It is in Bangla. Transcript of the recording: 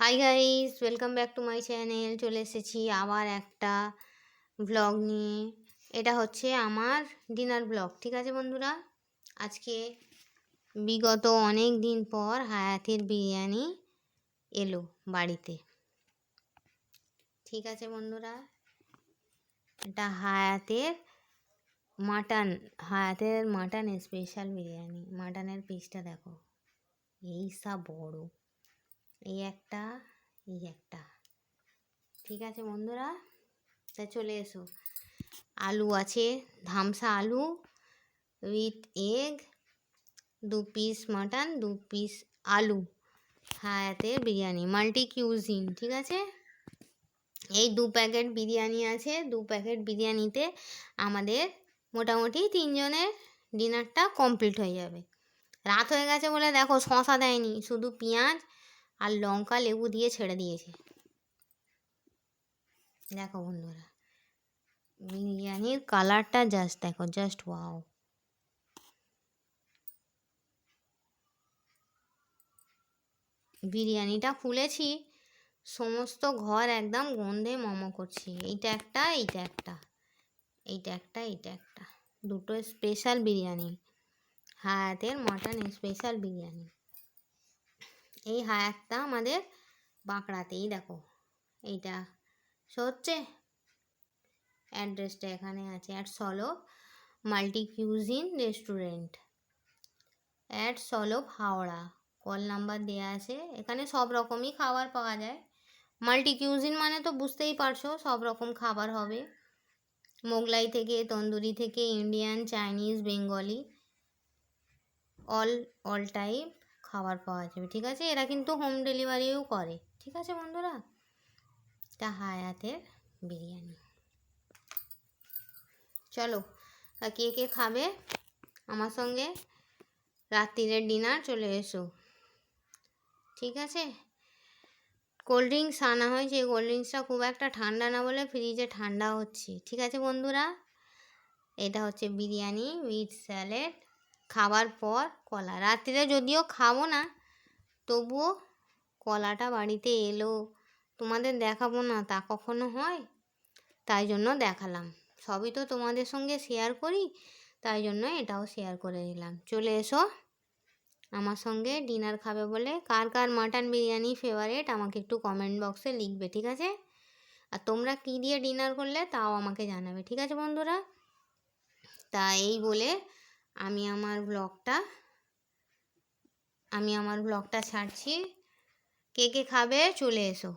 Hi guys, welcome back to my channel. চলে এসেছি আবার একটা ব্লগ নিয়ে। এটা হচ্ছে আমার ডিনার ব্লগ। ঠিক আছে বন্ধুরা, আজকে বিগত অনেক দিন পর হায়াতের বিরিয়ানি এলো বাড়িতে। ঠিক আছে বন্ধুরা, এটা হায়াতের মাটন স্পেশাল বিরিয়ানি। মাটনের পিসটা দেখো, এই সব বড়, এই একটা, এই একটা। ঠিক আছে বন্ধুরা, তা চলে এসো। আলু আছে, ধামসা আলু with egg, 2 piece mutton, 2 piece আলু। হায়াতের বিরিয়ানি মাল্টি কিউজিন। ঠিক আছে, এই 2 প্যাকেট বিরিয়ানি আছে। 2 প্যাকেট বিরিয়ানিতে আমাদের মোটামুটি 3 জনের ডিনারটা কমপ্লিট হয়ে যাবে। রাত হয়ে গেছে বলে দেখো শসা দেয়নি, শুধু পেঁয়াজ আর লঙ্কা লেবু দিয়ে ছেড়ে দিয়েছে। দেখো বন্ধুরা, বিরিয়ানির কালারটা জাস্ট দেখো, জাস্ট ওয়াও। বিরিয়ানিটা খুলেছি, সমস্ত ঘর একদম গন্ধে মম করছে। এইটা একটা, এইটা একটা, এইটা একটা, এইটা একটা, দুটো স্পেশাল বিরিয়ানি, হায়াতের মাটন স্পেশাল বিরিয়ানি। এই হায়াতটা আমাদের বাঁকড়াতেই। দেখো এইটা হচ্ছে অ্যাড্রেসটা এখানে আছে, @solve multi cuisine restaurant, @solve Howrah. Call number দেওয়া আছে। এখানে সব রকমই খাবার পাওয়া যায়। মাল্টি কিউজিন মানে তো বুঝতেই পারছো, সব রকম খাবার হবে। মোগলাই থেকে, তন্দুরি থেকে, Indian, Chinese, Bengali, all type খাবার পাওয়া যাবে। ঠিক আছে, এরা কিন্তু হোম ডেলিভারিও করে। ঠিক আছে বন্ধুরা, এটা হায়াতের বিরিয়ানি। চলো, কে কে খাবে আমার সঙ্গে রাত্রিরের ডিনার, চলে এসো। ঠিক আছে, কোল্ড ড্রিঙ্কস আনা হয়েছে। কোল্ড ড্রিঙ্কসটা খুব একটা ঠান্ডা না বলে ফ্রিজে ঠান্ডা হচ্ছে। ঠিক আছে বন্ধুরা, এটা হচ্ছে বিরিয়ানি উইথ স্যালাড, খাবার পর কলা। রাত্রিরে যদিও খাবো না, তবুও কলাটা বাড়িতে এলো, তোমাদের দেখাবো না তা কখনো হয়? তাই জন্য দেখালাম। সবই তো তোমাদের সঙ্গে শেয়ার করি, তাই জন্য এটাও শেয়ার করে দিলাম। চলে এসো আমার সঙ্গে ডিনার খাবে বলে। কার কার মাটন বিরিয়ানি ফেভারিট আমাকে একটু কমেন্ট বক্সে লিখবে। ঠিক আছে, আর তোমরা কী দিয়ে ডিনার করলে তাও আমাকে জানাবে। ঠিক আছে বন্ধুরা, তা এই বলে আমি আমার ব্লগটা ছাড়ছি। কে কে খাবে চলে এসো।